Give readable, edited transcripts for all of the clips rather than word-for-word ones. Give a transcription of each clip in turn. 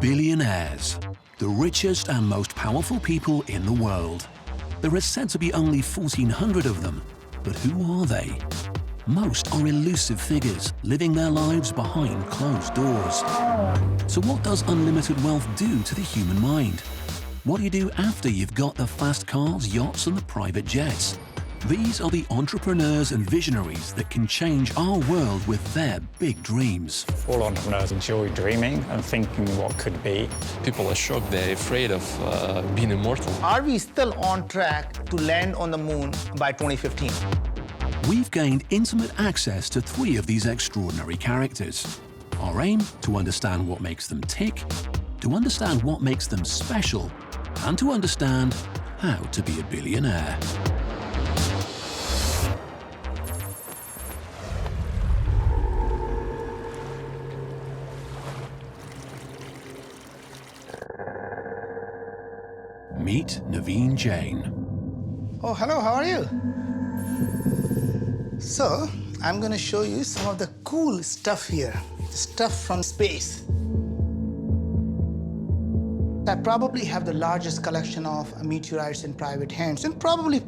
Billionaires, the richest and most powerful people in the world. There are said to be only 1,400 of them, but who are they? Most are elusive figures, living their lives behind closed doors. So what does unlimited wealth do to the human mind? What do you do after you've got the fast cars, yachts, and the private jets? These are the entrepreneurs and visionaries that can change our world with their big dreams. All entrepreneurs enjoy dreaming and thinking what could be. People are shocked, they're afraid of being immortal. Are we still on track to land on the moon by 2015? We've gained intimate access to 3 of these extraordinary characters. Our aim, to understand what makes them tick, to understand what makes them special, and to understand how to be a billionaire. Meet Naveen Jain. Oh, hello, how are you? So, I'm going to show you some of the cool stuff here. Stuff from space. I probably have the largest collection of meteorites in private hands, and probably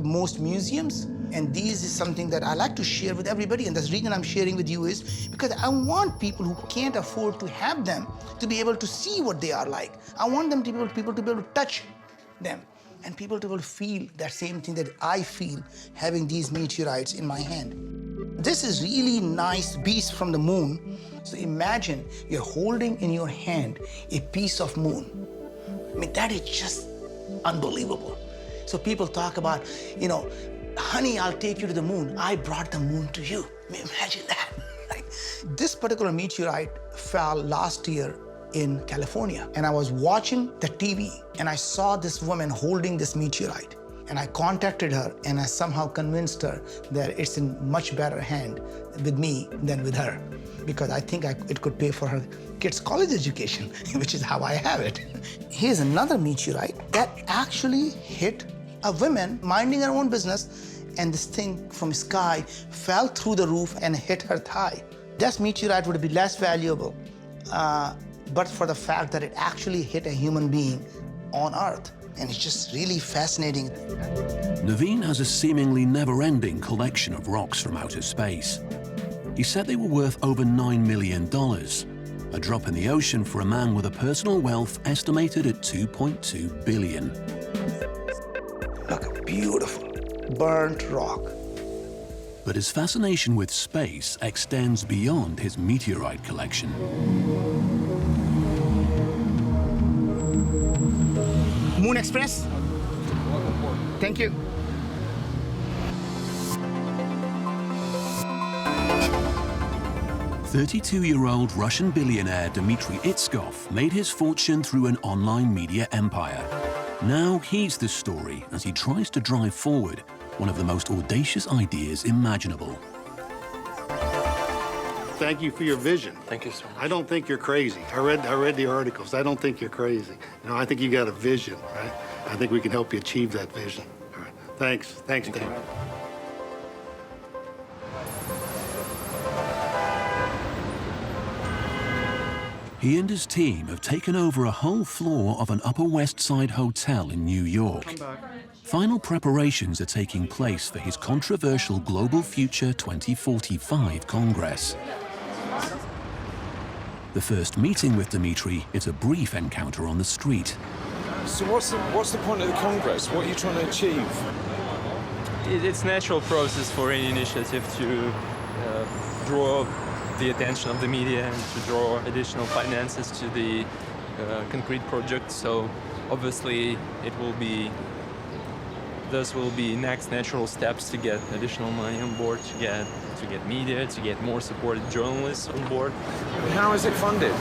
most museums. And this is something that I like to share with everybody, and the reason I'm sharing with you is because I want people who can't afford to have them to be able to see what they are like. I want them to be able, people to be able to touch them, and people to be able to feel that same thing that I feel having these meteorites in my hand. This is really nice beast from the moon. So imagine you're holding in your hand a piece of moon. I mean, that is just unbelievable. So people talk about, you know, honey, I'll take you to the moon. I brought the moon to you. I mean, imagine that. Like, this particular meteorite fell last year in California, and I was watching the TV, and I saw this woman holding this meteorite. And I contacted her, and I somehow convinced her that it's in much better hand with me than with her, because I think it could pay for her kids' college education, which is how I have it. Here's another meteorite that actually hit a woman minding her own business, and this thing from sky fell through the roof and hit her thigh. This meteorite would be less valuable, but for the fact that it actually hit a human being on Earth. And it's just really fascinating. Naveen has a seemingly never-ending collection of rocks from outer space. He said they were worth over $9 million, a drop in the ocean for a man with a personal wealth estimated at $2.2 billion. Look, a beautiful, burnt rock. But his fascination with space extends beyond his meteorite collection. Moon Express? Thank you. "32-year-old Russian billionaire Dmitry Itskov made his fortune through an online media empire. Now he's the story as he tries to drive forward one of the most audacious ideas imaginable. Thank you for your vision. Thank you so much. I don't think you're crazy. I read the articles. I don't think you're crazy. You know, I think you got a vision, right? I think we can help you achieve that vision. All right. Thanks, Dave. He and his team have taken over a whole floor of an Upper West Side hotel in New York. Final preparations are taking place for his controversial Global Future 2045 Congress. The first meeting with Dmitry is a brief encounter on the street. So what's the point of the Congress? What are you trying to achieve? It's a natural process for any initiative to draw the attention of the media and to draw additional finances to the concrete project. So obviously those will be next natural steps to get additional money on board, to get media, to get more supported journalists on board. How is it funded?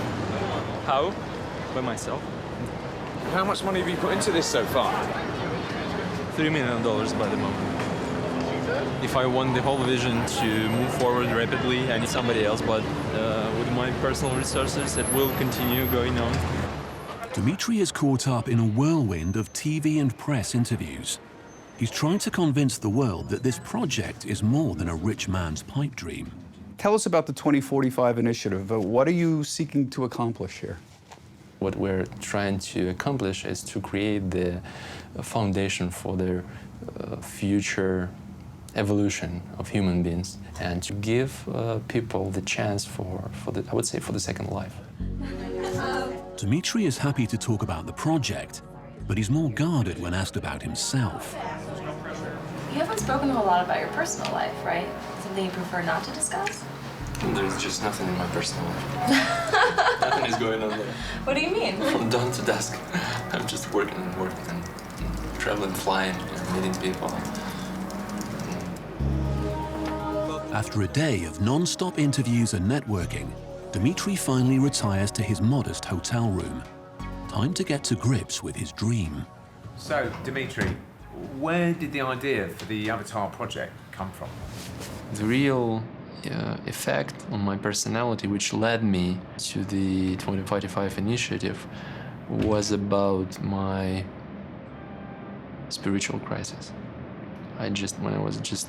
How? By myself. How much money have you put into this so far? $3 million by the moment. If I want the whole vision to move forward rapidly, I need somebody else, but with my personal resources, it will continue going on. Dmitry is caught up in a whirlwind of TV and press interviews. He's trying to convince the world that this project is more than a rich man's pipe dream. Tell us about the 2045 initiative. What are you seeking to accomplish here? What we're trying to accomplish is to create the foundation for the future evolution of human beings and to give people the chance for I would say, for the second life. Dmitry is happy to talk about the project, but he's more guarded when asked about himself. You haven't spoken a whole lot about your personal life, right? Something you prefer not to discuss? There's just nothing in my personal life. Nothing is going on there. What do you mean? From dawn to dusk, I'm just working and traveling, flying, meeting people. After a day of non-stop interviews and networking, Dmitry finally retires to his modest hotel room. Time to get to grips with his dream. So, Dmitry, where did the idea for the Avatar project come from? The real effect on my personality, which led me to the 2045 initiative, was about my spiritual crisis. When I was just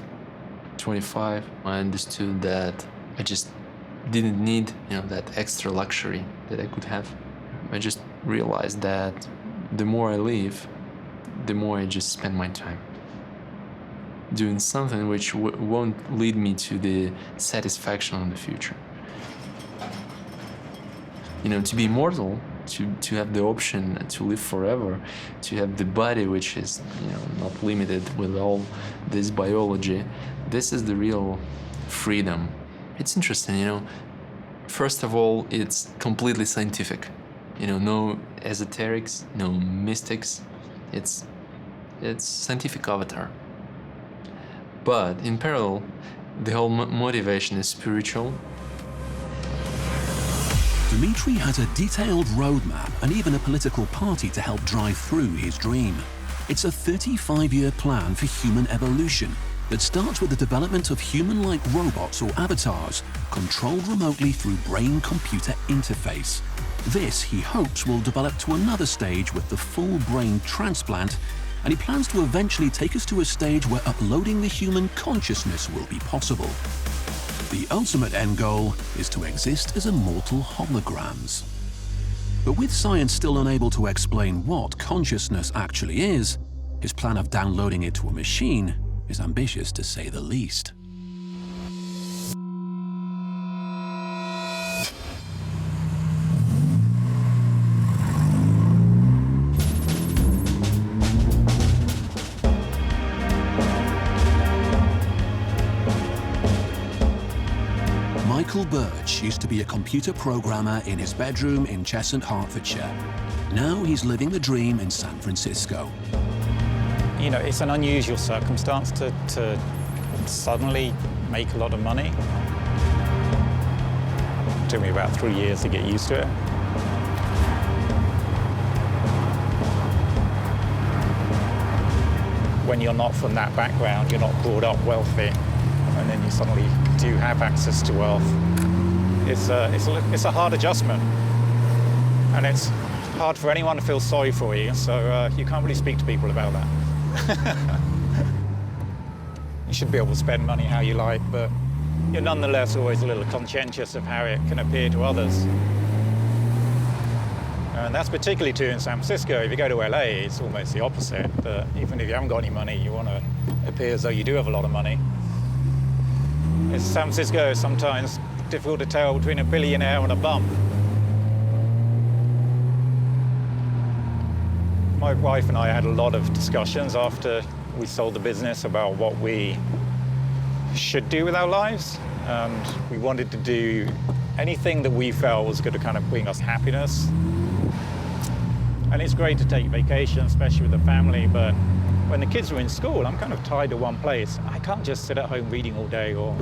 25, I understood that I just didn't need, that extra luxury that I could have. I just realized that the more I live, the more I just spend my time doing something which won't lead me to the satisfaction in the future. To be immortal, to have the option to live forever, to have the body which is not limited with all this biology, this is the real freedom. It's interesting, first of all, it's completely scientific. No esoterics, no mystics. It's scientific avatar. But in parallel, the whole motivation is spiritual. Dmitry has a detailed roadmap and even a political party to help drive through his dream. It's a 35-year plan for human evolution that starts with the development of human-like robots or avatars controlled remotely through brain-computer interface. This, he hopes, will develop to another stage with the full brain transplant, and he plans to eventually take us to a stage where uploading the human consciousness will be possible. The ultimate end goal is to exist as immortal holograms. But with science still unable to explain what consciousness actually is, his plan of downloading it to a machine is ambitious to say the least. Birch used to be a computer programmer in his bedroom in Cheshunt, Hertfordshire. Now he's living the dream in San Francisco. It's an unusual circumstance to suddenly make a lot of money. It took me about 3 years to get used to it. When you're not from that background, you're not brought up wealthy, and then you suddenly do have access to wealth. It's a hard adjustment, and it's hard for anyone to feel sorry for you, so you can't really speak to people about that. You should be able to spend money how you like, but you're nonetheless always a little conscientious of how it can appear to others. And that's particularly true in San Francisco. If you go to LA, it's almost the opposite. But even if you haven't got any money, you want to appear as though you do have a lot of money. In San Francisco, it's sometimes difficult to tell between a billionaire and a bum. My wife and I had a lot of discussions after we sold the business about what we should do with our lives. And we wanted to do anything that we felt was going to kind of bring us happiness. And it's great to take vacation, especially with the family, but when the kids are in school, I'm kind of tied to one place. I can't just sit at home reading all day, or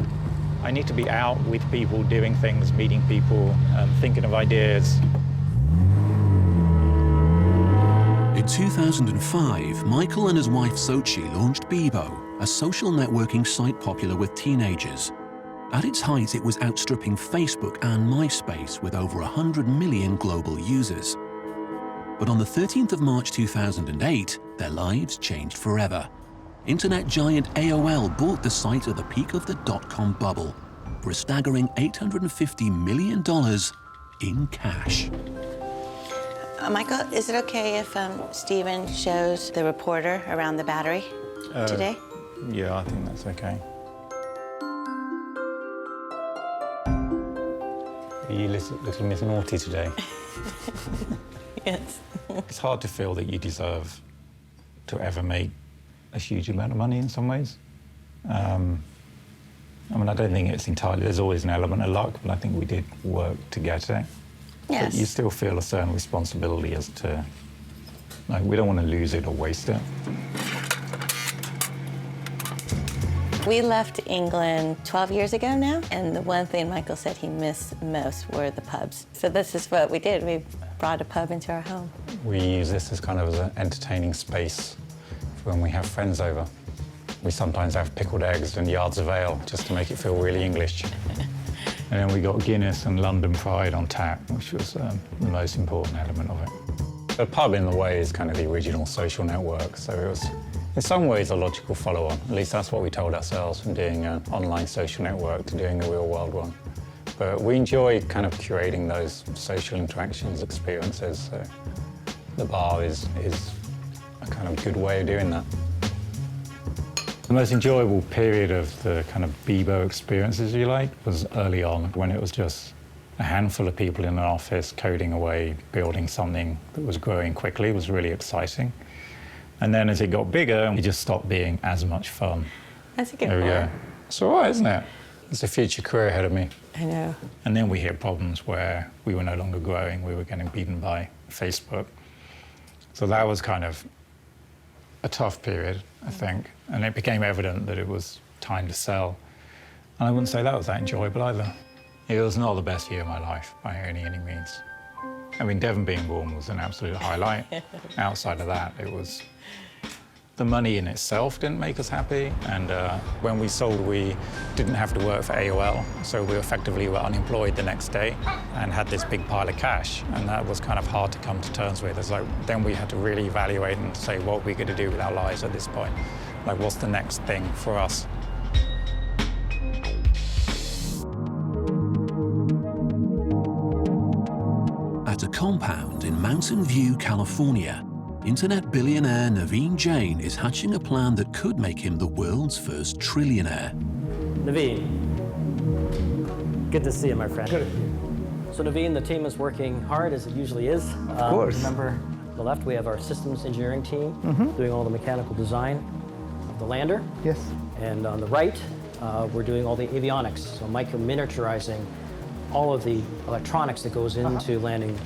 I need to be out with people, doing things, meeting people, thinking of ideas. In 2005, Michael and his wife Xochi launched Bebo, a social networking site popular with teenagers. At its height, it was outstripping Facebook and MySpace with over 100 million global users. But on the 13th of March 2008, their lives changed forever. Internet giant AOL bought the site at the peak of the dot-com bubble for a staggering $850 million in cash. Michael, is it okay if Stephen shows the reporter around the battery today? Yeah, I think that's okay. Are you looking Miss Naughty today? Yes. It's hard to feel that you deserve to ever make a huge amount of money in some ways. I mean, I don't think it's entirely, there's always an element of luck, but I think we did work to get it. Yes. But you still feel a certain responsibility as to, like, we don't want to lose it or waste it. We left England 12 years ago now, and the one thing Michael said he missed most were the pubs. So this is what we did. We brought a pub into our home. We use this as kind of as an entertaining space for when we have friends over. We sometimes have pickled eggs and yards of ale just to make it feel really English. And then we got Guinness and London Pride on tap, which was the most important element of it. The pub, in a way, is kind of the original social network, so it was, in some ways, a logical follow-on. At least that's what we told ourselves from doing an online social network to doing a real-world one. But we enjoy kind of curating those social interactions, experiences, so the bar is a kind of good way of doing that. The most enjoyable period of the kind of Bebo experiences, if you like, was early on, when it was just a handful of people in an office coding away, building something that was growing quickly. It was really exciting. And then as it got bigger, it just stopped being as much fun. That's a good There we point. go. It's all right, isn't it? There's a future career ahead of me. I know. And then we hit problems where we were no longer growing. We were getting beaten by Facebook. So that was kind of a tough period, I think. And it became evident that it was time to sell. And I wouldn't say that was that enjoyable either. It was not the best year of my life by any means. I mean, Devon being born was an absolute highlight. Outside of that, it was... The money in itself didn't make us happy. And when we sold, we didn't have to work for AOL. So we effectively were unemployed the next day and had this big pile of cash. And that was kind of hard to come to terms with. It's like, then we had to really evaluate and say, what are we going to do with our lives at this point? Like, what's the next thing for us? At a compound in Mountain View, California, internet billionaire Naveen Jain is hatching a plan that could make him the world's first trillionaire. Naveen, good to see you, my friend. Good. So Naveen, the team is working hard, as it usually is. Of course. Remember, on the left, we have our systems engineering team doing all the mechanical design of the lander. Yes. And on the right, we're doing all the avionics, so micro-miniaturizing all of the electronics that goes into landing,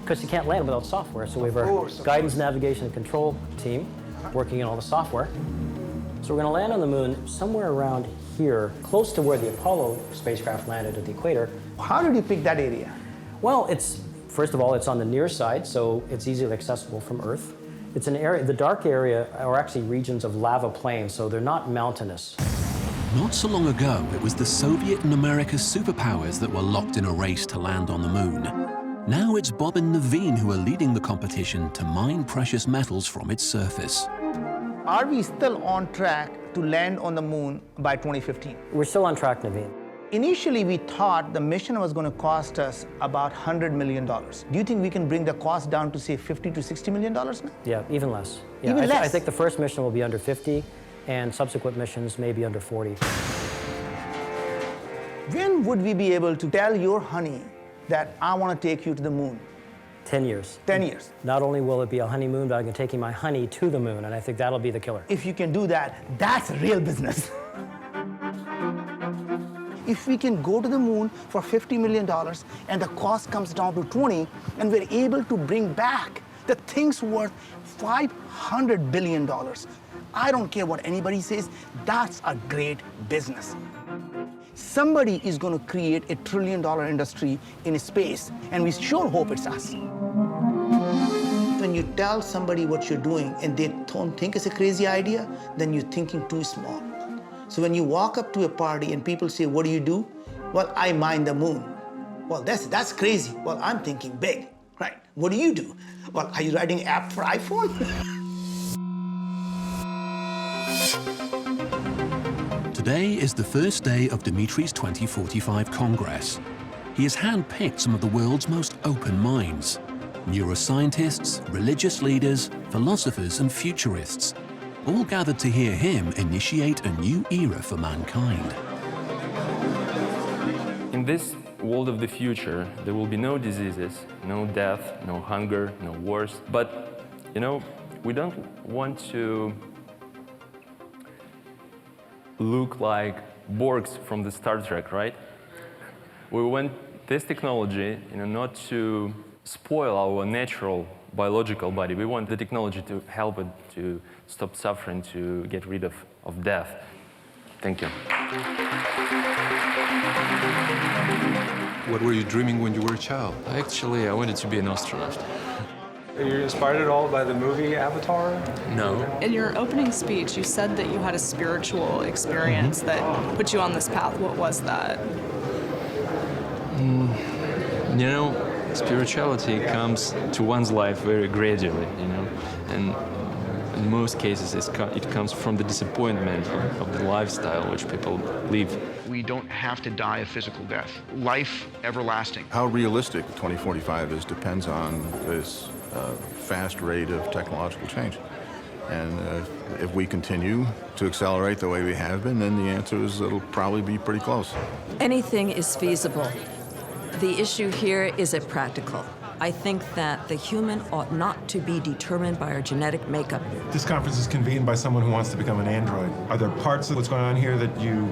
because you can't land without software. So we have our guidance, navigation, and control team working on all the software. So we're going to land on the moon somewhere around here, close to where the Apollo spacecraft landed at the equator. How did you pick that area? Well, first of all, it's on the near side, so it's easily accessible from Earth. It's an area, the dark area are actually regions of lava plains, so they're not mountainous. Not so long ago, it was the Soviet and America's superpowers that were locked in a race to land on the moon. Now it's Bob and Naveen who are leading the competition to mine precious metals from its surface. Are we still on track to land on the moon by 2015? We're still on track, Naveen. Initially, we thought the mission was going to cost us about $100 million. Do you think we can bring the cost down to, say, $50 to $60 million now? Yeah, even less. Yeah, Even less? I think the first mission will be under 50, and subsequent missions may be under 40. When would we be able to tell your honey that I want to take you to the moon? 10 years. 10 years. Not only will it be a honeymoon, but I'm taking my honey to the moon, and I think that'll be the killer. If you can do that, that's real business. If we can go to the moon for $50 million and the cost comes down to 20, and we're able to bring back the thing's worth $500 billion, I don't care what anybody says, that's a great business. Somebody is going to create a $1 trillion industry in space, and we sure hope it's us. When you tell somebody what you're doing and they don't think it's a crazy idea, then you're thinking too small. So when you walk up to a party and people say, what do you do? Well, I mine the moon. Well, that's crazy. Well, I'm thinking big, right? What do you do? Well, are you writing an app for iPhone? Today is the first day of Dmitry's 2045 Congress. He has handpicked some of the world's most open minds. Neuroscientists, religious leaders, philosophers and futurists, all gathered to hear him initiate a new era for mankind. In this world of the future, there will be no diseases, no death, no hunger, no wars. But, you know, we don't want to look like Borgs from the Star Trek, right? We want this technology, you know, not to spoil our natural biological body. We want the technology to help it to stop suffering, to get rid of death. Thank you. What were you dreaming when you were a child? Actually, I wanted to be an astronaut. Are you inspired at all by the movie Avatar? No. In your opening speech, you said that you had a spiritual experience that put you on this path. What was that? You know, spirituality comes to one's life very gradually, you know, and in most cases it comes from the disappointment of the lifestyle which people live. We don't have to die a physical death. Life everlasting. How realistic 2045 is depends on this fast rate of technological change. And if we continue to accelerate the way we have been, then the answer is it'll probably be pretty close. Anything is feasible. The issue here is it practical. I think that the human ought not to be determined by our genetic makeup. This conference is convened by someone who wants to become an android. Are there parts of what's going on here that you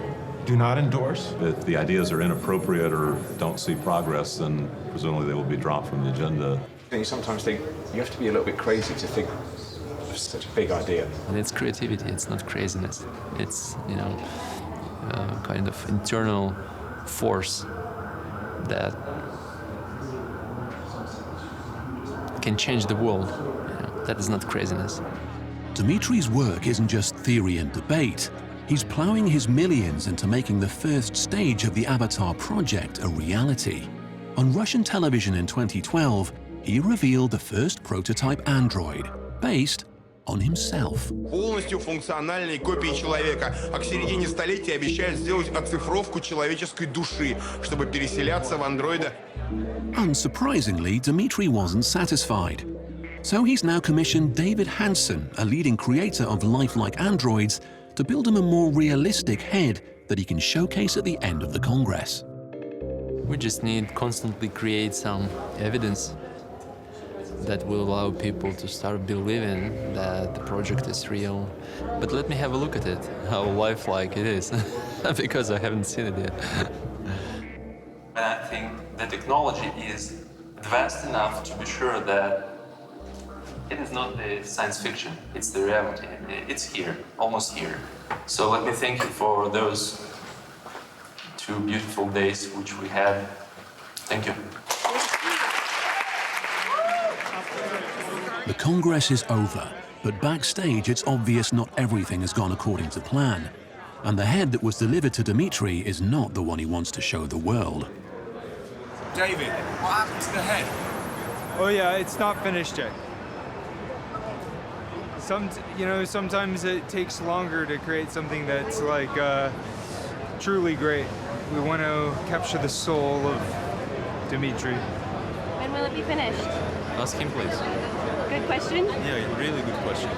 do not endorse? If the ideas are inappropriate or don't see progress, then presumably they will be dropped from the agenda. You sometimes think you have to be a little bit crazy to think of such a big idea. And it's creativity, it's not craziness. It's, you know, kind of internal force that can change the world. You know, that is not craziness. Dmitry's work isn't just theory and debate. He's plowing his millions into making the first stage of the Avatar project a reality. On Russian television in 2012, he revealed the first prototype android, based on himself. Полностью функциональной копии человека, а к середине столетия обещают сделать оцифровку человеческой души, чтобы переселяться в андроида. Unsurprisingly, Dmitry wasn't satisfied. So he's now commissioned David Hanson, a leading creator of lifelike androids, to build him a more realistic head that he can showcase at the end of the Congress. We just need constantly create some evidence that will allow people to start believing that the project is real. But let me have a look at it, how lifelike it is, because I haven't seen it yet. But I think the technology is advanced enough to be sure that it is not the science fiction, it's the reality. It's here, almost here. So let me thank you for those 2 beautiful days which we had. Thank you. The Congress is over, but backstage it's obvious not everything has gone according to plan. And the head that was delivered to Dmitry is not the one he wants to show the world. David, what happened to the head? Oh yeah, it's not finished yet. Sometimes it takes longer to create something that's like truly great. We want to capture the soul of Dmitry. When will it be finished? Ask him, please. Good question. Yeah, really good question.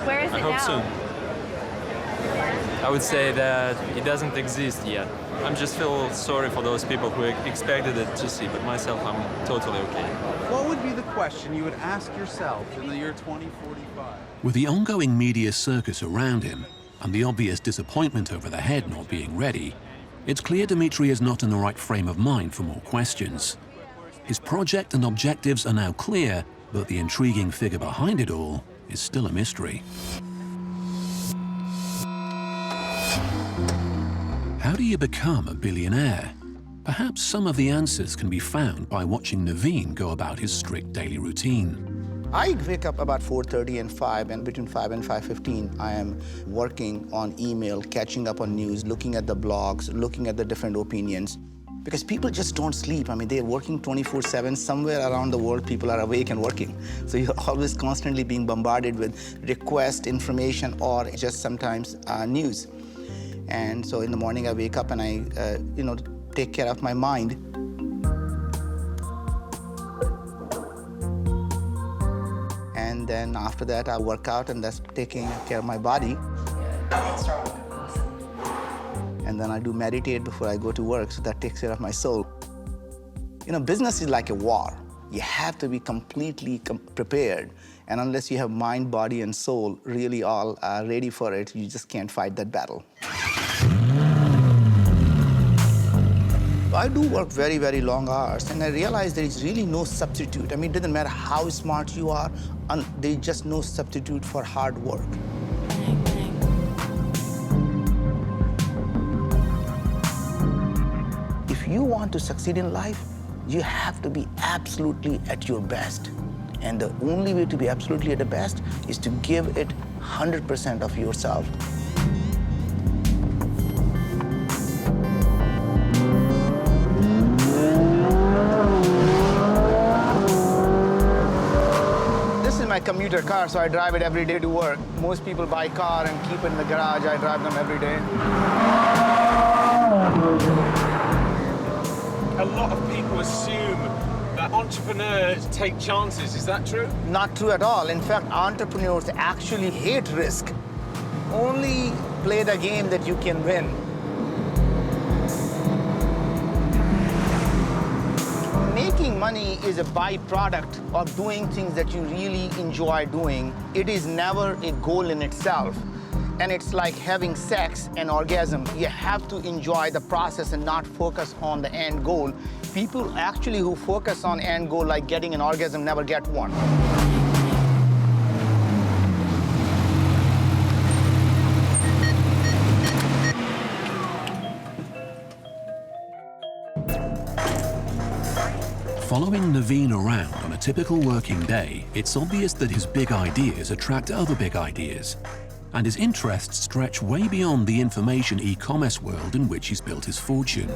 Where is it now? I hope soon. I would say that it doesn't exist yet. I just feel sorry for those people who expected it to see, but myself, I'm totally okay. What would be the question you would ask yourself in the year 2045? With the ongoing media circus around him and the obvious disappointment over the head not being ready, it's clear Dmitry is not in the right frame of mind for more questions. His project and objectives are now clear, but the intriguing figure behind it all is still a mystery. How do you become a billionaire? Perhaps some of the answers can be found by watching Naveen go about his strict daily routine. I wake up about 4:30 and 5, and between 5 and 5:15, I am working on email, catching up on news, looking at the blogs, looking at the different opinions. Because people just don't sleep. I mean, they're working 24/7. Somewhere around the world, people are awake and working. So you're always constantly being bombarded with request, information, or just sometimes news. And so in the morning, I wake up and I, take care of my mind. then after that, I work out, and that's taking care of my body. And then I do meditate before I go to work, so that takes care of my soul. You know, business is like a war. You have to be completely prepared. And unless you have mind, body, and soul really all ready for it, you just can't fight that battle. I do work very, very long hours, and I realize there is really no substitute. I mean, it doesn't matter how smart you are, there is just no substitute for hard work. If you want to succeed in life, you have to be absolutely at your best. And the only way to be absolutely at the best is to give it 100% of yourself. This is my commuter car, so I drive it every day to work. Most people buy a car and keep it in the garage. I drive them every day. A lot of people assume that entrepreneurs take chances. Is that true? Not true at all. In fact, entrepreneurs actually hate risk. Only play the game that you can win. Making money is a byproduct of doing things that you really enjoy doing. It is never a goal in itself. And it's like having sex and orgasm. You have to enjoy the process and not focus on the end goal. People actually who focus on end goal, like getting an orgasm, never get one. Following Naveen around on a typical working day, it's obvious that his big ideas attract other big ideas, and his interests stretch way beyond the information e-commerce world in which he's built his fortune.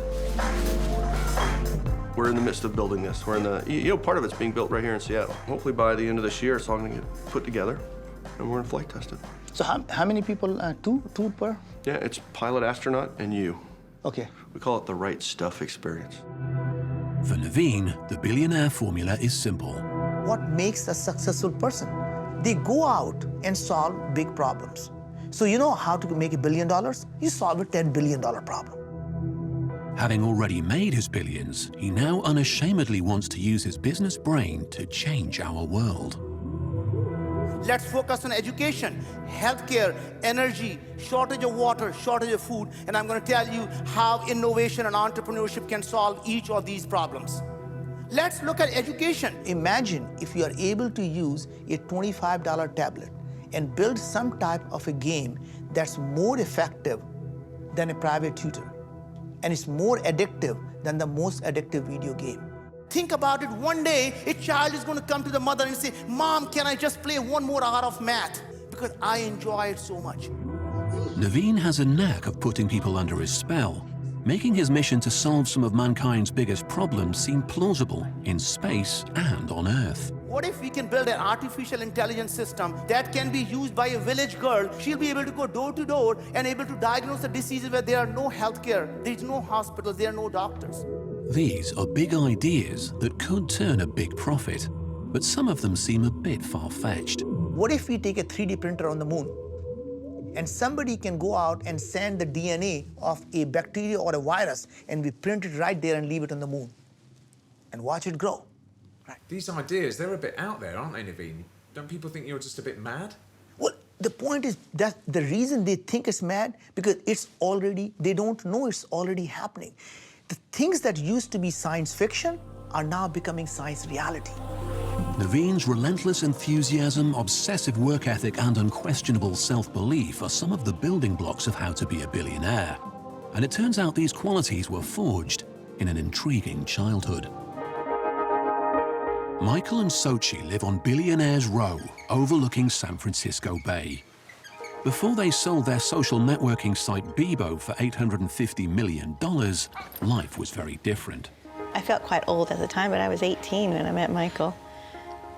We're in the midst of building this. We're in the, part of it's being built right here in Seattle. Hopefully by the end of this year, it's all gonna get put together, and we're gonna flight test it. So how many people, two per? Yeah, it's pilot, astronaut, and you. Okay. We call it the right stuff experience. For Naveen, the billionaire formula is simple. What makes a successful person? They go out and solve big problems. So you know how to make $1 billion? You solve a $10 billion problem. Having already made his billions, he now unashamedly wants to use his business brain to change our world. Let's focus on education, healthcare, energy, shortage of water, shortage of food, and I'm going to tell you how innovation and entrepreneurship can solve each of these problems. Let's look at education. Imagine if you are able to use a $25 tablet and build some type of a game that's more effective than a private tutor, and it's more addictive than the most addictive video game. Think about it, one day a child is going to come to the mother and say, "Mom, can I just play one more hour of math? Because I enjoy it so much." Naveen has a knack of putting people under his spell, making his mission to solve some of mankind's biggest problems seem plausible in space and on Earth. What if we can build an artificial intelligence system that can be used by a village girl? She'll be able to go door to door and able to diagnose the diseases where there are no healthcare, there's no hospitals, there are no doctors. These are big ideas that could turn a big profit, but some of them seem a bit far-fetched. What if we take a 3D printer on the moon and somebody can go out and send the DNA of a bacteria or a virus and we print it right there and leave it on the moon and watch it grow? Right. These ideas, they're a bit out there, aren't they, Naveen? Don't people think you're just a bit mad? Well, the point is that the reason they think it's mad, because it's already, they don't know it's already happening. The things that used to be science fiction are now becoming science reality. Naveen's relentless enthusiasm, obsessive work ethic, and unquestionable self-belief are some of the building blocks of how to be a billionaire. And it turns out these qualities were forged in an intriguing childhood. Michael and Xochi live on Billionaires Row, overlooking San Francisco Bay. Before they sold their social networking site Bebo for $850 million, life was very different. I felt quite old at the time, but I was 18 when I met Michael.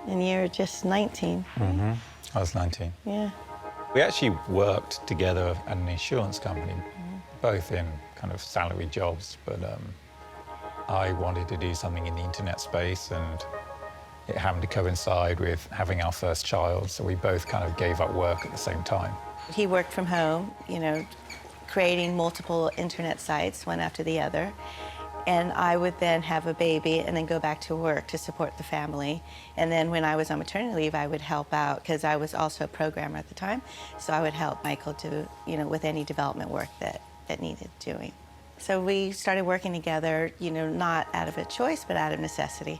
And you were just 19. Mm-hmm. I was 19. Yeah. We actually worked together at an insurance company, both in kind of salary jobs, but I wanted to do something in the internet space, and it happened to coincide with having our first child, so we both kind of gave up work at the same time. He worked from home, you know, creating multiple internet sites, one after the other. And I would then have a baby and then go back to work to support the family. And then when I was on maternity leave, I would help out, because I was also a programmer at the time. So I would help Michael to, you know, with any development work that needed doing. So we started working together, you know, not out of a choice, but out of necessity.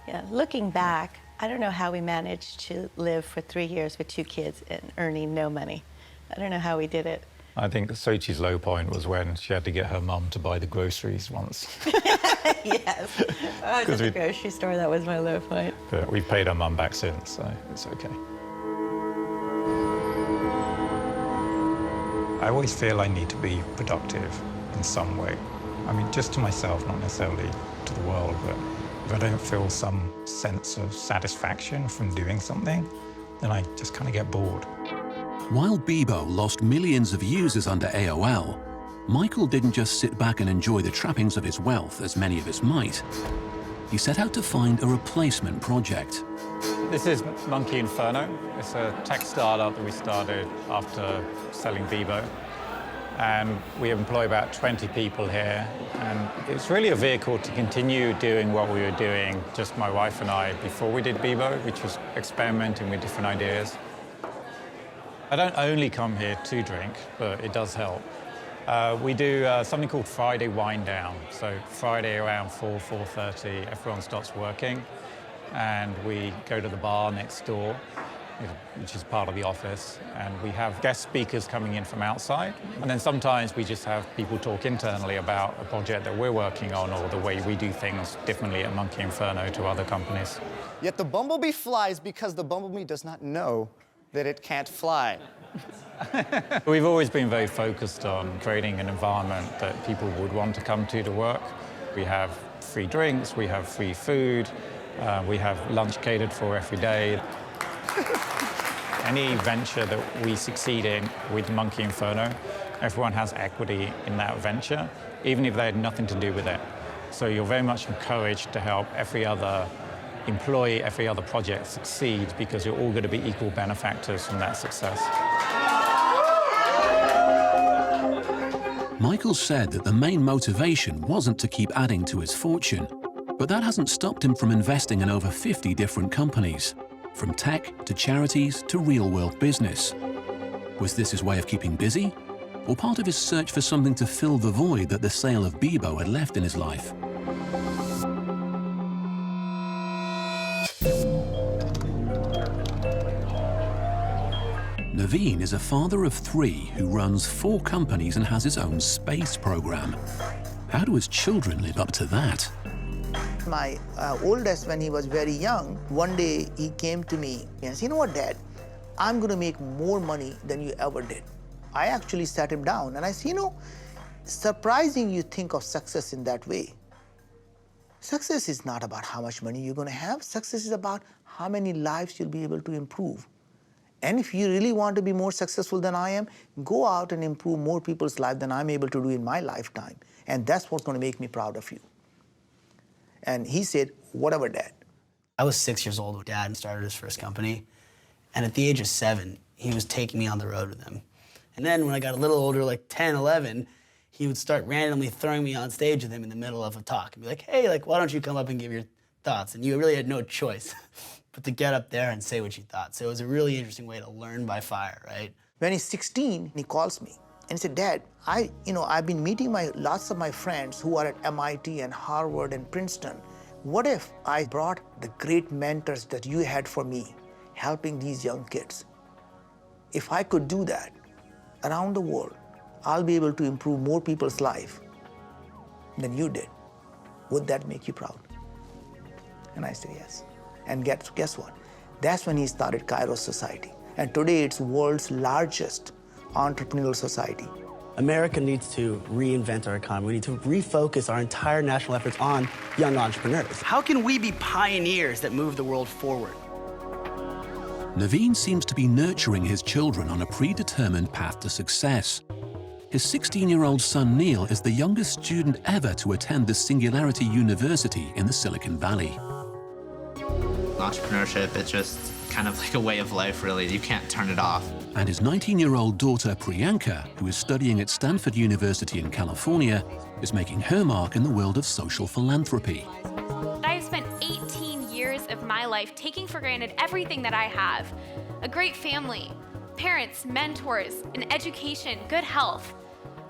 Yeah, looking back, I don't know how we managed to live for 3 years with 2 kids and earning no money. I don't know how we did it. I think Xochi's low point was when she had to get her mum to buy the groceries once. Yes. I was at the grocery store, that was my low point. But we've paid our mum back since, so it's okay. I always feel I need to be productive in some way. I mean, just to myself, not necessarily to the world, but if I don't feel some sense of satisfaction from doing something, then I just kind of get bored. While Bebo lost millions of users under AOL, Michael didn't just sit back and enjoy the trappings of his wealth, as many of us might. He set out to find a replacement project. This is Monkey Inferno. It's a tech startup that we started after selling Bebo. And we employ about 20 people here. And it's really a vehicle to continue doing what we were doing, just my wife and I, before we did Bebo, which was experimenting with different ideas. I don't only come here to drink, but it does help. We do something called Friday Wind Down. So Friday around 4:30, everyone starts working, and we go to the bar next door, which is part of the office, and we have guest speakers coming in from outside. And then sometimes we just have people talk internally about a project that we're working on or the way we do things differently at Monkey Inferno to other companies. Yet the bumblebee flies because the bumblebee does not know that it can't fly. We've always been very focused on creating an environment that people would want to come to work. We have free drinks, we have free food, we have lunch catered for every day. Any venture that we succeed in with Monkey Inferno, everyone has equity in that venture, even if they had nothing to do with it. So you're very much encouraged to help every other employee, every other project succeed, because you're all going to be equal benefactors from that success. Michael said that the main motivation wasn't to keep adding to his fortune, but that hasn't stopped him from investing in over 50 different companies, from tech to charities to real-world business. Was this his way of keeping busy, or part of his search for something to fill the void that the sale of Bebo had left in his life? Naveen is a father of 3 who runs 4 companies and has his own space program. How do his children live up to that? My oldest, when he was very young, one day he came to me and said, "You know what, Dad? I'm going to make more money than you ever did." I actually sat him down and I said, "You know, surprising you think of success in that way. Success is not about how much money you're going to have. Success is about how many lives you'll be able to improve. And if you really want to be more successful than I am, go out and improve more people's lives than I'm able to do in my lifetime. And that's what's going to make me proud of you." And he said, "Whatever, Dad." I was 6 years old when Dad started his first company. And at the age of 7, he was taking me on the road with him. And then when I got a little older, like 10, 11, he would start randomly throwing me on stage with him in the middle of a talk and be like, "Hey, like, why don't you come up and give your thoughts?" And you really had no choice but to get up there and say what you thought. So it was a really interesting way to learn by fire, right? When he's 16, he calls me and he said, "Dad, I've been meeting lots of my friends who are at MIT and Harvard and Princeton. What if I brought the great mentors that you had for me, helping these young kids? If I could do that around the world, I'll be able to improve more people's life than you did. Would that make you proud?" And I said, "Yes." And guess what? That's when he started Kairos Society. And today it's world's largest entrepreneurial society. America needs to reinvent our economy. We need to refocus our entire national efforts on young entrepreneurs. How can we be pioneers that move the world forward? Naveen seems to be nurturing his children on a predetermined path to success. His 16-year-old son Neil is the youngest student ever to attend the Singularity University in the Silicon Valley. Entrepreneurship is just kind of like a way of life, really. You can't turn it off. And his 19-year-old daughter, Priyanka, who is studying at Stanford University in California, is making her mark in the world of social philanthropy. I've spent 18 years of my life taking for granted everything that I have. A great family, parents, mentors, an education, good health.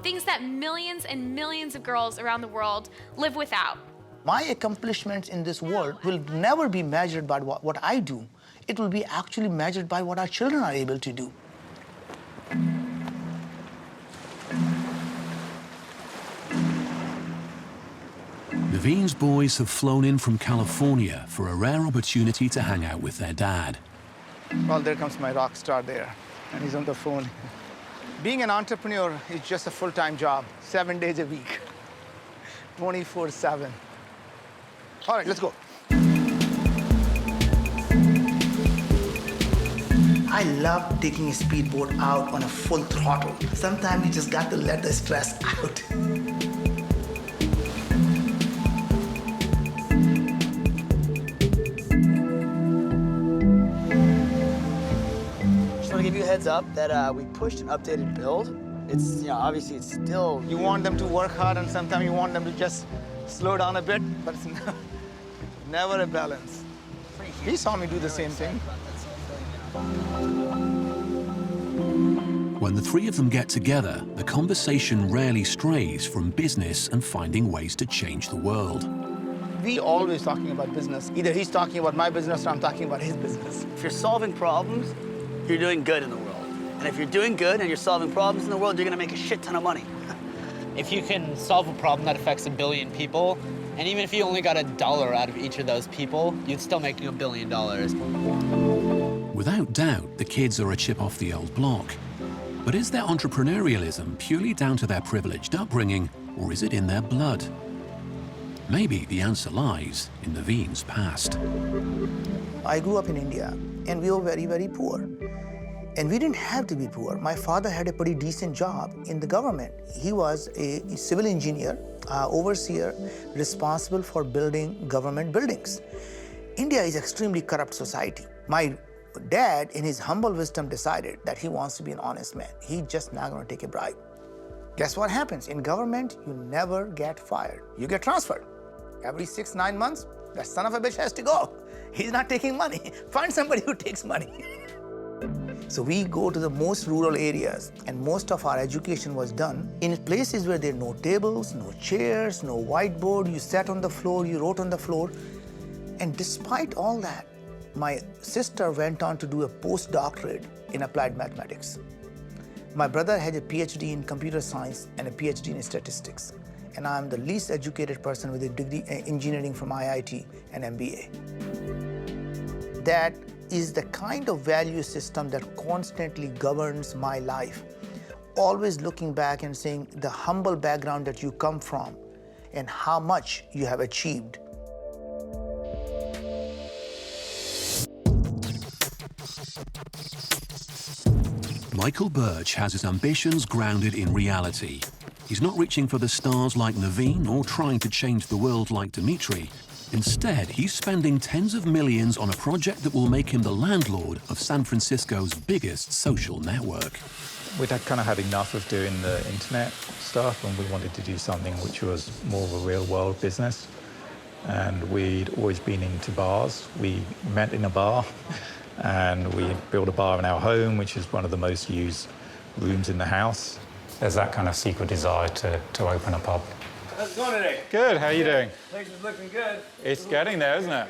Things that millions and millions of girls around the world live without. My accomplishments in this world will never be measured by what I do. It will be actually measured by what our children are able to do. Naveen's boys have flown in from California for a rare opportunity to hang out with their dad. Well, there comes my rock star there, and he's on the phone. Being an entrepreneur is just a full-time job, 7 days a week, 24/7. All right, let's go. I love taking a speedboat out on a full throttle. Sometimes you just got to let the stress out. Just want to give you a heads up that we pushed an updated build. It's, obviously it's still... You want them to work hard, and sometimes you want them to just slow down a bit, but it's never a balance. He saw me do the same thing. When the three of them get together, the conversation rarely strays from business and finding ways to change the world. We always talking about business. Either he's talking about my business or I'm talking about his business. If you're solving problems, you're doing good in the world. And if you're doing good and you're solving problems in the world, you're gonna make a shit ton of money. If you can solve a problem that affects 1 billion people, and even if you only got $1 out of each of those people, you'd still make $1 billion. Without doubt, the kids are a chip off the old block. But is their entrepreneurialism purely down to their privileged upbringing, or is it in their blood? Maybe the answer lies in Naveen's past. I grew up in India, and we were very, very poor. And we didn't have to be poor. My father had a pretty decent job in the government. He was a civil engineer, overseer, responsible for building government buildings. India is an extremely corrupt society. My dad, in his humble wisdom, decided that he wants to be an honest man. He's just not going to take a bribe. Guess what happens? In government, you never get fired. You get transferred. Every 6-9 months, that son of a bitch has to go. He's not taking money. Find somebody who takes money. So we go to the most rural areas, and most of our education was done in places where there are no tables, no chairs, no whiteboard. You sat on the floor, you wrote on the floor. And despite all that, my sister went on to do a postdoctorate in applied mathematics. My brother had a PhD in computer science and a PhD in statistics. And I'm the least educated person with a degree in engineering from IIT and MBA. That is the kind of value system that constantly governs my life. Always looking back and saying the humble background that you come from and how much you have achieved. Michael Birch has his ambitions grounded in reality. He's not reaching for the stars like Naveen or trying to change the world like Dmitry. Instead, he's spending tens of millions on a project that will make him the landlord of San Francisco's biggest social network. We'd kind of had enough of doing the internet stuff, and we wanted to do something which was more of a real-world business. And we'd always been into bars. We met in a bar, and we built a bar in our home, which is one of the most used rooms in the house. There's that kind of secret desire to open a pub. How's it going today? Good, how are you doing? Place is looking good. It's getting there, isn't it?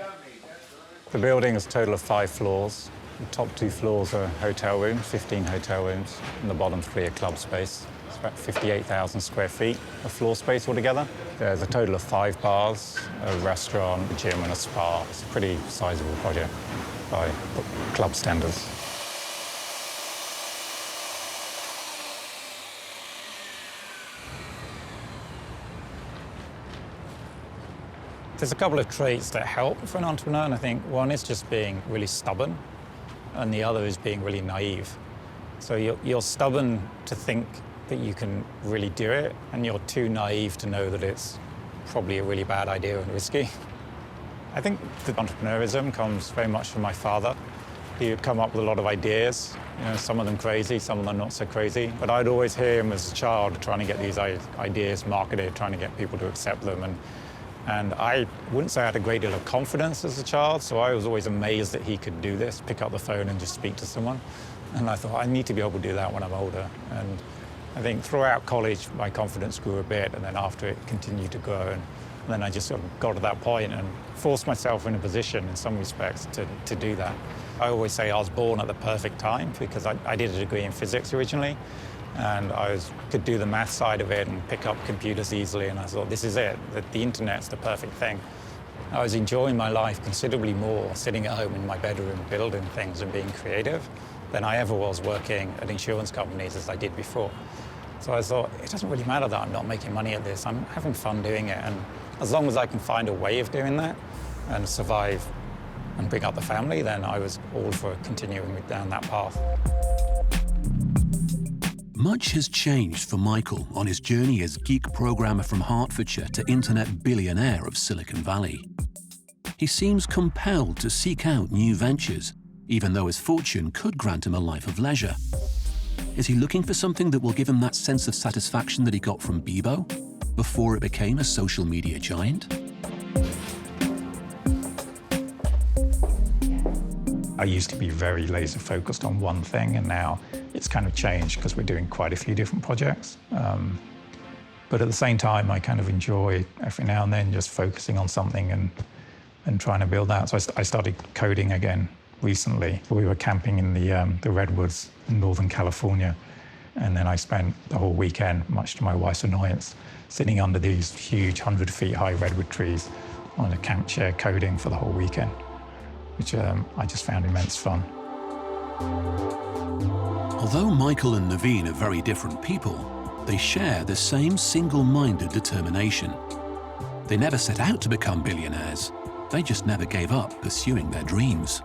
The building is a total of 5 floors. The top 2 floors are hotel rooms, 15 hotel rooms, and the bottom 3 are club space. It's about 58,000 square feet of floor space altogether. There's a total of 5 bars, a restaurant, a gym, and a spa. It's a pretty sizable project by club standards. There's a couple of traits that help for an entrepreneur, and I think one is just being really stubborn, and the other is being really naive. So you're stubborn to think that you can really do it, and you're too naive to know that it's probably a really bad idea and risky. I think the entrepreneurism comes very much from my father. He would come up with a lot of ideas, some of them crazy, some of them not so crazy. But I'd always hear him as a child trying to get these ideas marketed, trying to get people to accept them. And I wouldn't say I had a great deal of confidence as a child, so I was always amazed that he could do this, pick up the phone and just speak to someone. And I thought, I need to be able to do that when I'm older. And I think throughout college, my confidence grew a bit, and then after it continued to grow. And then I just sort of got to that point and forced myself in a position, in some respects, to do that. I always say I was born at the perfect time because I did a degree in physics originally, and I could do the math side of it and pick up computers easily, and I thought, this is it, the internet's the perfect thing. I was enjoying my life considerably more sitting at home in my bedroom building things and being creative than I ever was working at insurance companies as I did before. So I thought, it doesn't really matter that I'm not making money at this, I'm having fun doing it, and as long as I can find a way of doing that and survive and bring up the family, then I was all for continuing down that path. Much has changed for Michael on his journey as geek programmer from Hertfordshire to internet billionaire of Silicon Valley. He seems compelled to seek out new ventures, even though his fortune could grant him a life of leisure. Is he looking for something that will give him that sense of satisfaction that he got from Bebo before it became a social media giant? I used to be very laser focused on one thing, and now it's kind of changed because we're doing quite a few different projects. But at the same time, I kind of enjoy every now and then just focusing on something and trying to build that. So I started coding again recently. We were camping in the redwoods in Northern California, and then I spent the whole weekend, much to my wife's annoyance, sitting under these huge 100 feet high redwood trees on a camp chair coding for the whole weekend, which I just found immense fun. Although Michael and Naveen are very different people, they share the same single-minded determination. They never set out to become billionaires. They just never gave up pursuing their dreams.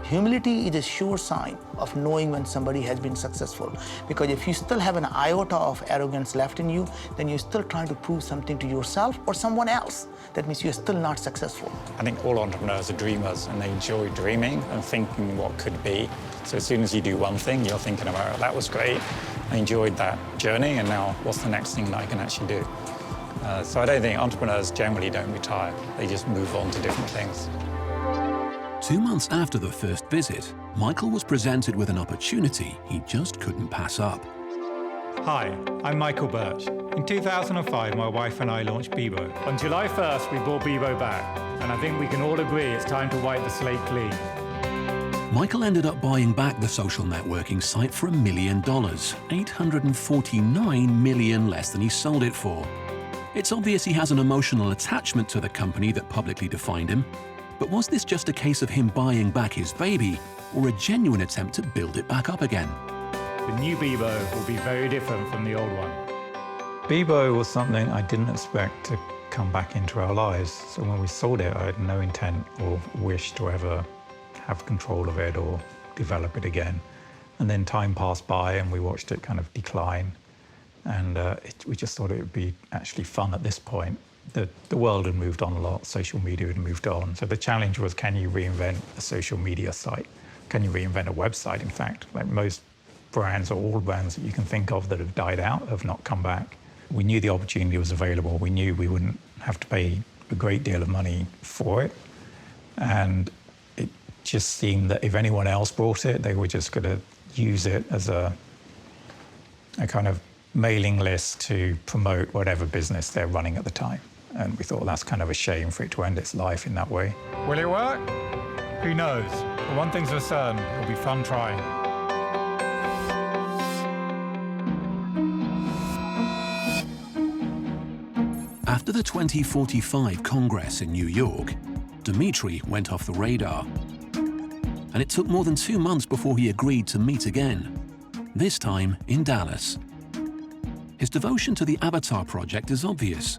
Humility is a sure sign of knowing when somebody has been successful. Because if you still have an iota of arrogance left in you, then you're still trying to prove something to yourself or someone else. That means you're still not successful. I think all entrepreneurs are dreamers, and they enjoy dreaming and thinking what could be. So as soon as you do one thing, you're thinking about, that was great, I enjoyed that journey, and now what's the next thing that I can actually do? So I don't think entrepreneurs generally don't retire. They just move on to different things. 2 months after the first visit, Michael was presented with an opportunity he just couldn't pass up. Hi, I'm Michael Birch. In 2005, my wife and I launched Bebo. On July 1st, we brought Bebo back, and I think we can all agree it's time to wipe the slate clean. Michael ended up buying back the social networking site for $1 million, $849 million less than he sold it for. It's obvious he has an emotional attachment to the company that publicly defined him, but was this just a case of him buying back his baby, or a genuine attempt to build it back up again? The new Bebo will be very different from the old one. Bebo was something I didn't expect to come back into our lives. So when we sold it, I had no intent or wish to ever have control of it or develop it again. And then time passed by and we watched it kind of decline. And we just thought it would be actually fun at this point. The world had moved on a lot, social media had moved on. So the challenge was, can you reinvent a social media site? Can you reinvent a website, in fact? Like most brands or all brands that you can think of that have died out have not come back. We knew the opportunity was available. We knew we wouldn't have to pay a great deal of money for it. And it just seemed that if anyone else brought it, they were just going to use it as a kind of mailing list to promote whatever business they're running at the time. And we thought that's kind of a shame for it to end its life in that way. Will it work? Who knows? But one thing's for certain, it'll be fun trying. After the 2045 Congress in New York, Dmitry went off the radar. And it took more than 2 months before he agreed to meet again, this time in Dallas. His devotion to the Avatar project is obvious,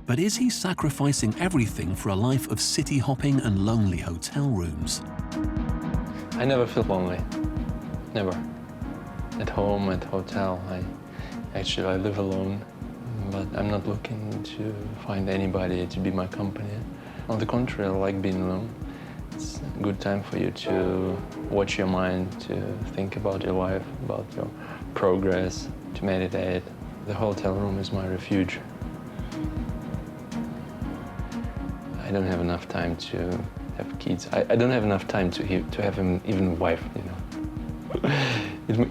but is he sacrificing everything for a life of city hopping and lonely hotel rooms? I never feel lonely, never. At home, at hotel, I live alone, but I'm not looking to find anybody to be my company. On the contrary, I like being alone. It's a good time for you to watch your mind, to think about your life, about your progress, to meditate. The hotel room is my refuge. I don't have enough time to have kids. I don't have enough time to have even a wife, you know.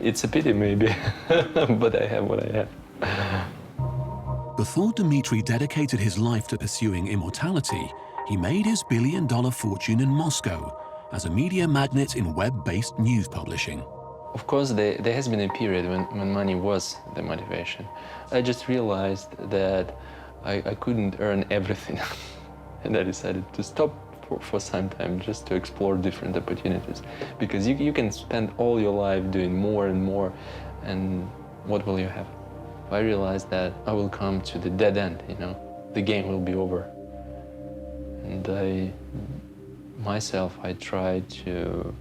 It's a pity, maybe, but I have what I have. Before Dmitry dedicated his life to pursuing immortality, he made his billion-dollar fortune in Moscow as a media magnate in web-based news publishing. Of course, there has been a period when money was the motivation. I just realized that I couldn't earn everything. And I decided to stop for some time just to explore different opportunities. Because you can spend all your life doing more and more, and what will you have? I realized that I will come to the dead end, you know. The game will be over. And I tried to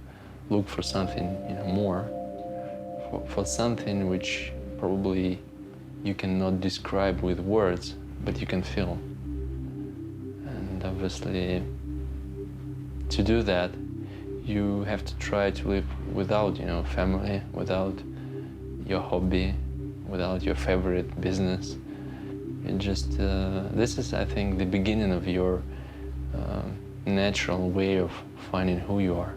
look for something, you know, more. For something which probably you cannot describe with words, but you can feel. And obviously, to do that, you have to try to live without, you know, family, without your hobby, without your favorite business. It just, this is, I think, the beginning of your natural way of finding who you are.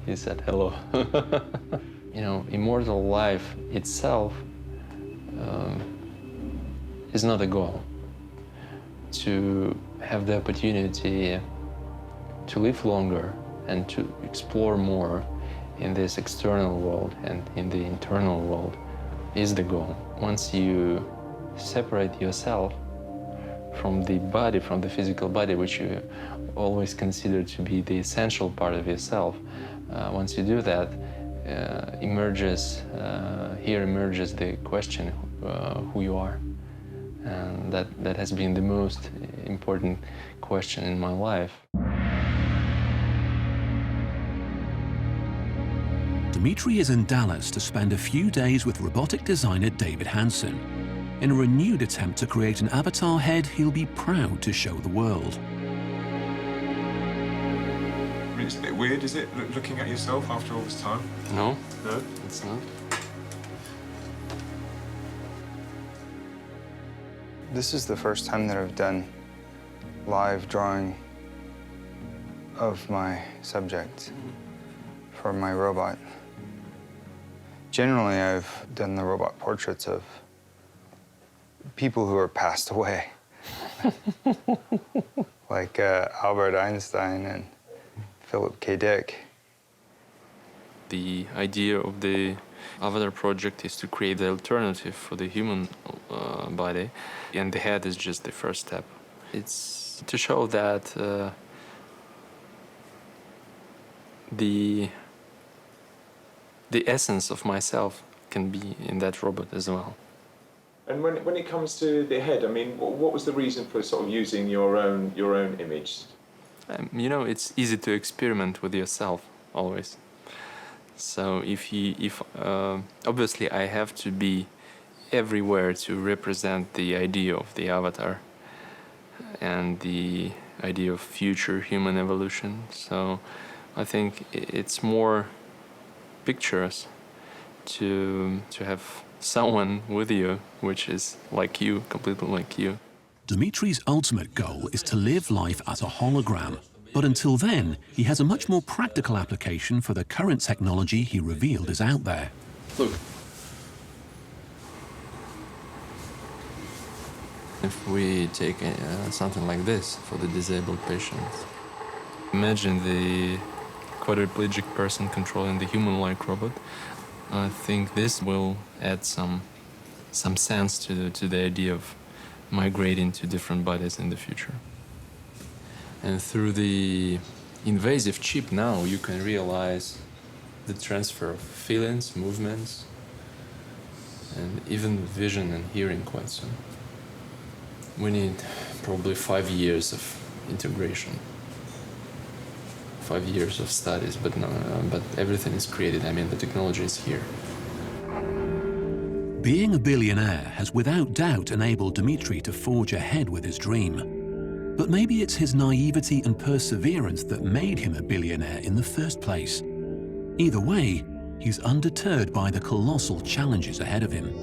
He said hello. You know, immortal life itself is not a goal. To have the opportunity to live longer and to explore more in this external world and in the internal world is the goal. Once you separate yourself from the body, from the physical body, which you always consider to be the essential part of yourself, once you do that, here emerges the question who you are. And that has been the most important question in my life. Dmitry is in Dallas to spend a few days with robotic designer David Hansen in a renewed attempt to create an avatar head he'll be proud to show the world. It's a bit weird, is it, looking at yourself after all this time? No. No? It's not. This is the first time that I've done live drawing of my subject for my robot. Generally, I've done the robot portraits of people who are passed away, like Albert Einstein and Philip K. Dick. The idea of the Avatar project is to create the alternative for the human body, and the head is just the first step. It's to show that the essence of myself can be in that robot as well. And when it comes to the head, I mean, what was the reason for sort of using your own image? You know, it's easy to experiment with yourself always. So obviously I have to be everywhere to represent the idea of the avatar and the idea of future human evolution. So I think it's more pictures to have someone with you which is like you, completely like you. Dmitry's ultimate goal is to live life as a hologram. But until then, he has a much more practical application for the current technology he revealed is out there. Look. If we take something like this for the disabled patients, imagine the quadriplegic person controlling the human-like robot. I think this will add some sense to the idea of migrating to different bodies in the future. And through the invasive chip now, you can realize the transfer of feelings, movements, and even vision and hearing quite soon. We need probably 5 years of integration, 5 years of studies, but everything is created. I mean, the technology is here. Being a billionaire has without doubt enabled Dmitry to forge ahead with his dream. But maybe it's his naivety and perseverance that made him a billionaire in the first place. Either way, he's undeterred by the colossal challenges ahead of him.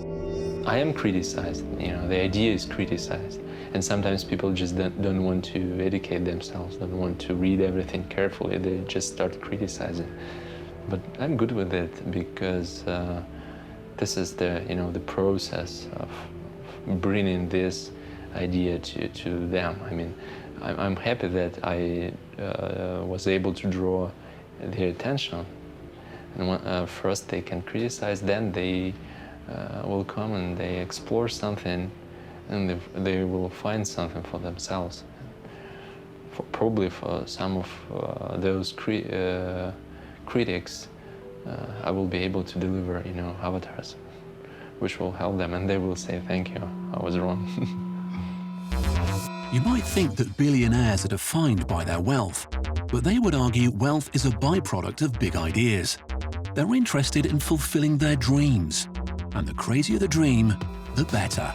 I am criticized, the idea is criticized. And sometimes people just don't want to educate themselves, don't want to read everything carefully, they just start criticizing. But I'm good with it because this is the process of bringing this idea to them. I mean, I'm happy that I was able to draw their attention. And first they can criticize, then they will come and they explore something, and they will find something for themselves. Probably for some of those critics, I will be able to deliver, avatars, which will help them, and they will say, "Thank you, I was wrong." You might think that billionaires are defined by their wealth, but they would argue wealth is a byproduct of big ideas. They're interested in fulfilling their dreams, and the crazier the dream, the better.